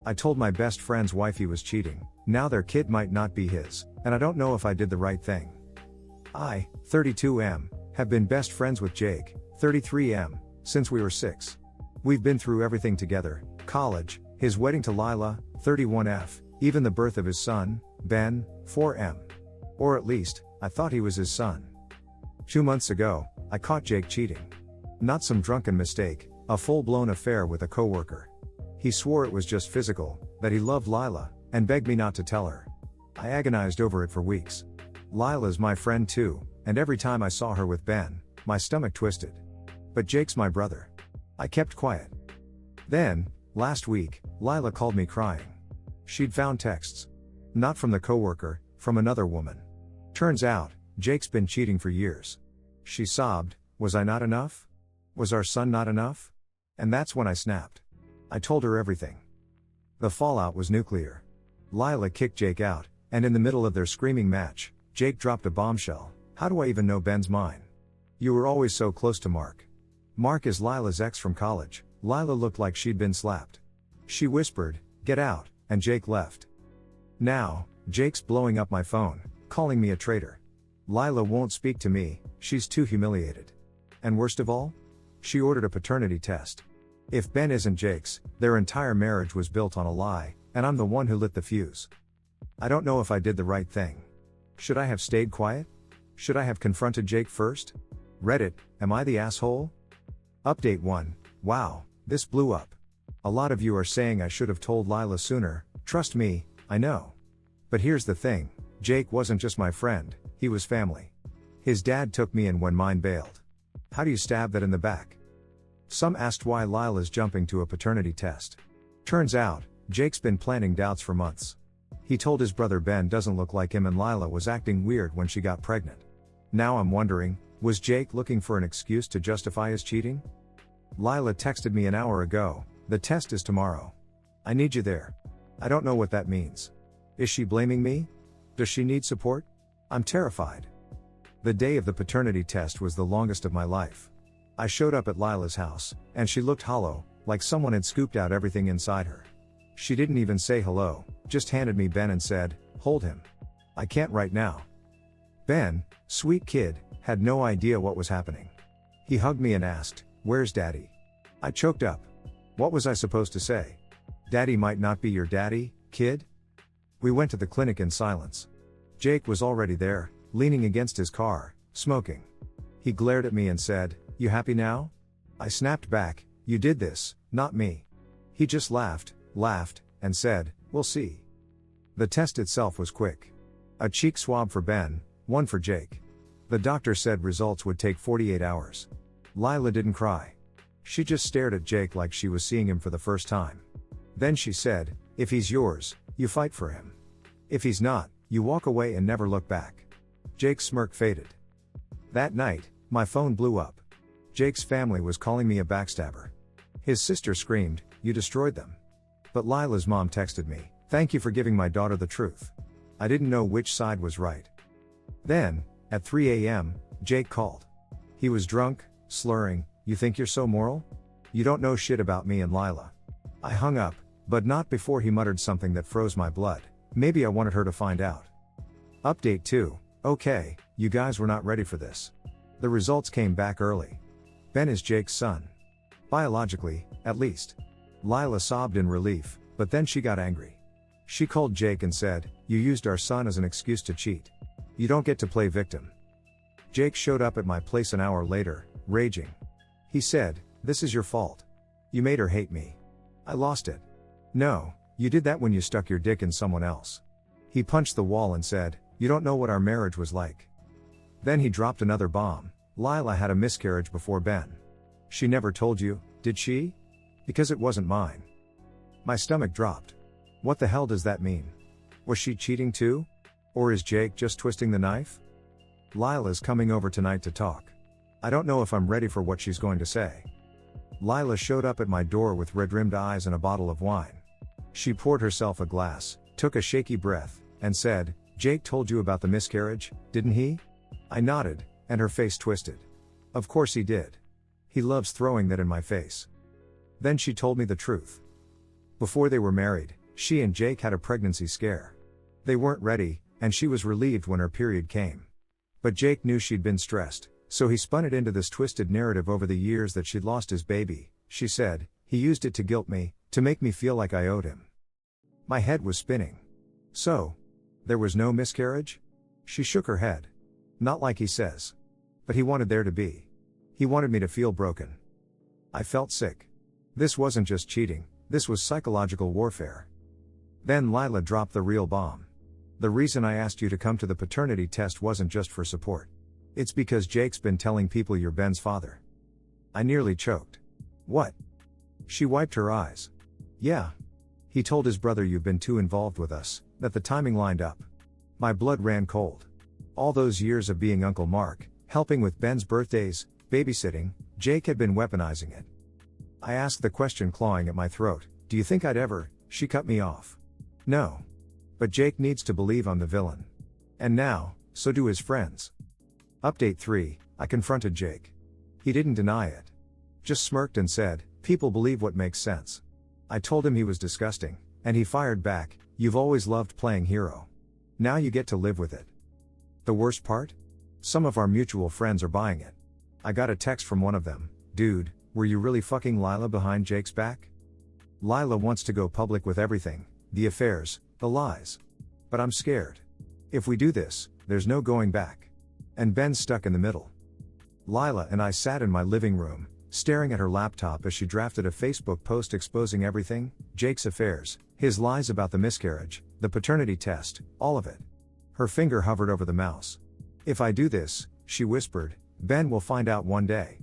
I told my best friend's wife he was cheating, now their kid might not be his, and I don't know if I did the right thing. I, 32M, have been best friends with Jake, 33M, since we were 6. We've been through everything together, college, his wedding to Lila, 31F, even the birth of his son, Ben, 4M. Or at least, I thought he was his son. 2 months ago, I caught Jake cheating. Not some drunken mistake, a full-blown affair with a coworker. He swore it was just physical, that he loved Lila, and begged me not to tell her. I agonized over it for weeks. Lila's my friend too, and every time I saw her with Ben, my stomach twisted. But Jake's my brother. I kept quiet. Then, last week, Lila called me crying. She'd found texts. Not from the coworker, from another woman. Turns out, Jake's been cheating for years. She sobbed, was I not enough? Was our son not enough? And that's when I snapped. I told her everything. The fallout was nuclear. Lila kicked Jake out, and in the middle of their screaming match, Jake dropped a bombshell. How do I even know Ben's mine? You were always so close to Mark. Mark is Lila's ex from college. Lila looked like she'd been slapped. She whispered, "Get out," and Jake left. Now, Jake's blowing up my phone, calling me a traitor. Lila won't speak to me, she's too humiliated. And worst of all? She ordered a paternity test. If Ben isn't Jake's, their entire marriage was built on a lie, and I'm the one who lit the fuse. I don't know if I did the right thing. Should I have stayed quiet? Should I have confronted Jake first? Reddit, am I the asshole? Update 1, wow, this blew up. A lot of you are saying I should have told Lila sooner, trust me, I know. But here's the thing, Jake wasn't just my friend, he was family. His dad took me in when mine bailed. How do you stab that in the back? Some asked why Lila's jumping to a paternity test. Turns out, Jake's been planting doubts for months. He told his brother Ben doesn't look like him and Lila was acting weird when she got pregnant. Now I'm wondering, was Jake looking for an excuse to justify his cheating? Lila texted me an hour ago, the test is tomorrow. I need you there. I don't know what that means. Is she blaming me? Does she need support? I'm terrified. The day of the paternity test was the longest of my life. I showed up at Lila's house, and she looked hollow, like someone had scooped out everything inside her. She didn't even say hello, just handed me Ben and said, "Hold him. I can't right now." Ben, sweet kid, had no idea what was happening. He hugged me and asked, "Where's Daddy?" I choked up. What was I supposed to say? Daddy might not be your daddy, kid? We went to the clinic in silence. Jake was already there, leaning against his car, smoking. He glared at me and said, "You happy now?" I snapped back, "You did this, not me." He just laughed, and said, "We'll see." The test itself was quick. A cheek swab for Ben, one for Jake. The doctor said results would take 48 hours. Lila didn't cry. She just stared at Jake like she was seeing him for the first time. Then she said, "If he's yours, you fight for him. If he's not, you walk away and never look back." Jake's smirk faded. That night, my phone blew up. Jake's family was calling me a backstabber. His sister screamed, "You destroyed them." But Lila's mom texted me, "Thank you for giving my daughter the truth." I didn't know which side was right. Then, at 3 a.m., Jake called. He was drunk, slurring, "You think you're so moral? You don't know shit about me and Lila." I hung up, but not before he muttered something that froze my blood. Maybe I wanted her to find out. Update 2, okay, you guys were not ready for this. The results came back early. Ben is Jake's son. Biologically, at least. Lila sobbed in relief, but then she got angry. She called Jake and said, "You used our son as an excuse to cheat. You don't get to play victim." Jake showed up at my place an hour later, raging. He said, "This is your fault. You made her hate me." I lost it. "No, you did that when you stuck your dick in someone else." He punched the wall and said, "You don't know what our marriage was like." Then he dropped another bomb. Lila had a miscarriage before Ben. She never told you, did she? Because it wasn't mine. My stomach dropped. What the hell does that mean? Was she cheating too? Or is Jake just twisting the knife? Lila's coming over tonight to talk. I don't know if I'm ready for what she's going to say. Lila showed up at my door with red-rimmed eyes and a bottle of wine. She poured herself a glass, took a shaky breath, and said, "Jake told you about the miscarriage, didn't he?" I nodded, and her face twisted. Of course he did. He loves throwing that in my face. Then she told me the truth. Before they were married, she and Jake had a pregnancy scare. They weren't ready, and she was relieved when her period came. But Jake knew she'd been stressed, so he spun it into this twisted narrative over the years that she'd lost his baby. She said, he used it to guilt me, to make me feel like I owed him. My head was spinning. So, there was no miscarriage? She shook her head. Not like he says. But he wanted there to be. He wanted me to feel broken. I felt sick. This wasn't just cheating, this was psychological warfare. Then Lila dropped the real bomb. The reason I asked you to come to the paternity test wasn't just for support. It's because Jake's been telling people you're Ben's father. I nearly choked. What? She wiped her eyes. Yeah. He told his brother you've been too involved with us, that the timing lined up. My blood ran cold. All those years of being Uncle Mark, helping with Ben's birthdays, babysitting, Jake had been weaponizing it. I asked the question clawing at my throat, do you think I'd ever? She cut me off. No. But Jake needs to believe I'm the villain. And now, so do his friends. Update 3, I confronted Jake. He didn't deny it. Just smirked and said, people believe what makes sense. I told him he was disgusting, and he fired back, you've always loved playing hero. Now you get to live with it. The worst part? Some of our mutual friends are buying it. I got a text from one of them, dude, were you really fucking Lila behind Jake's back? Lila wants to go public with everything, the affairs, the lies. But I'm scared. If we do this, there's no going back. And Ben's stuck in the middle. Lila and I sat in my living room, staring at her laptop as she drafted a Facebook post exposing everything, Jake's affairs, his lies about the miscarriage, the paternity test, all of it. Her finger hovered over the mouse. If I do this, she whispered, Ben will find out one day.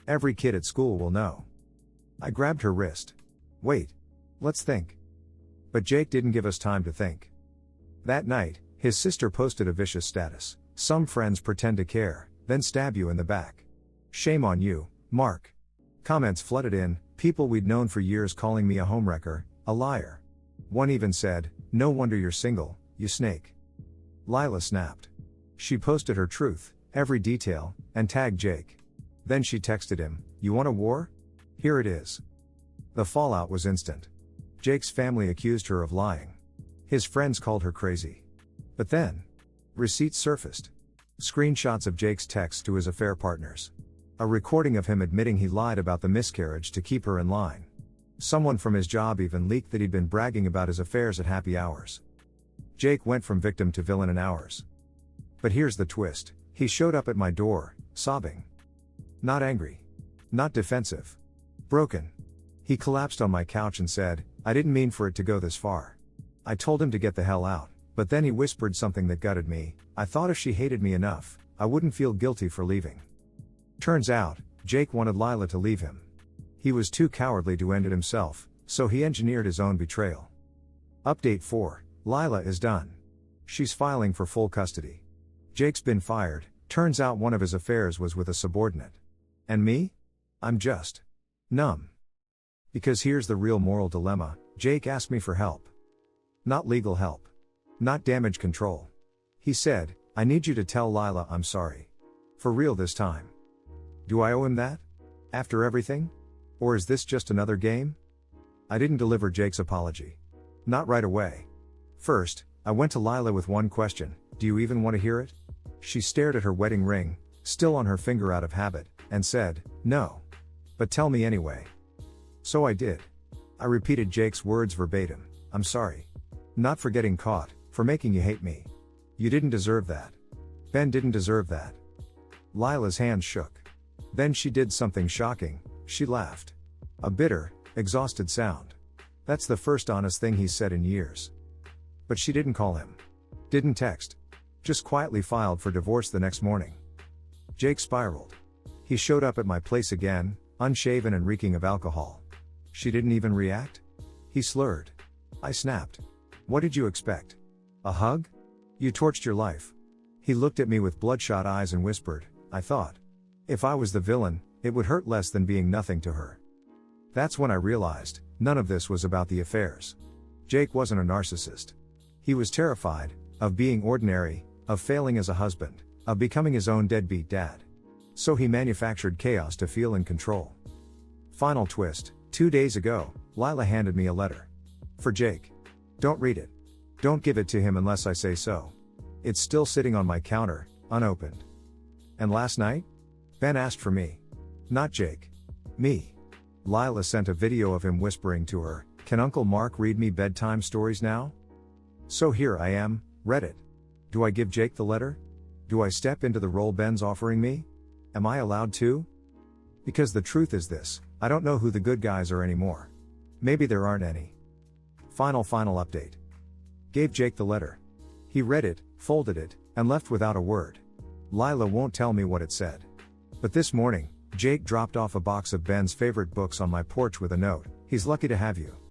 Every kid at school will know. I grabbed her wrist. Wait. Let's think. But Jake didn't give us time to think. That night, his sister posted a vicious status. Some friends pretend to care, then stab you in the back. Shame on you, Mark. Comments flooded in, people we'd known for years calling me a homewrecker, a liar. One even said, no wonder you're single, you snake. Lila snapped. She posted her truth, every detail, and tagged Jake. Then she texted him, you want a war? Here it is. The fallout was instant. Jake's family accused her of lying. His friends called her crazy. But then, receipts surfaced. Screenshots of Jake's texts to his affair partners. A recording of him admitting he lied about the miscarriage to keep her in line. Someone from his job even leaked that he'd been bragging about his affairs at happy hours. Jake went from victim to villain in hours. But here's the twist, he showed up at my door, sobbing. Not angry. Not defensive. Broken. He collapsed on my couch and said, I didn't mean for it to go this far. I told him to get the hell out, but then he whispered something that gutted me, I thought if she hated me enough, I wouldn't feel guilty for leaving. Turns out, Jake wanted Lila to leave him. He was too cowardly to end it himself, so he engineered his own betrayal. Update 4, Lila is done. She's filing for full custody. Jake's been fired, turns out one of his affairs was with a subordinate. And me? I'm just numb. Because here's the real moral dilemma, Jake asked me for help. Not legal help. Not damage control. He said, I need you to tell Lila I'm sorry. For real this time. Do I owe him that? After everything? Or is this just another game? I didn't deliver Jake's apology. Not right away. First, I went to Lila with one question, do you even want to hear it? She stared at her wedding ring, still on her finger out of habit, and said, no. But tell me anyway. So I did. I repeated Jake's words verbatim, I'm sorry. Not for getting caught, for making you hate me. You didn't deserve that. Ben didn't deserve that. Lila's hands shook. Then she did something shocking, she laughed. A bitter, exhausted sound. That's the first honest thing he's said in years. But she didn't call him. Didn't text. Just quietly filed for divorce the next morning. Jake spiraled. He showed up at my place again, unshaven and reeking of alcohol. She didn't even react? He slurred. I snapped. What did you expect? A hug? You torched your life. He looked at me with bloodshot eyes and whispered, I thought. If I was the villain, it would hurt less than being nothing to her. That's when I realized, none of this was about the affairs. Jake wasn't a narcissist. He was terrified, of being ordinary, of failing as a husband, of becoming his own deadbeat dad. So he manufactured chaos to feel in control. Final twist, 2 days ago, Lila handed me a letter. For Jake. Don't read it. Don't give it to him unless I say so. It's still sitting on my counter, unopened. And last night? Ben asked for me. Not Jake. Me. Lila sent a video of him whispering to her, "Can Uncle Mark read me bedtime stories now?" So here I am, read it. Do I give Jake the letter? Do I step into the role Ben's offering me? Am I allowed to? Because the truth is this, I don't know who the good guys are anymore. Maybe there aren't any. Final update. Gave Jake the letter. He read it, folded it, and left without a word. Lila won't tell me what it said. But this morning, Jake dropped off a box of Ben's favorite books on my porch with a note, "He's lucky to have you."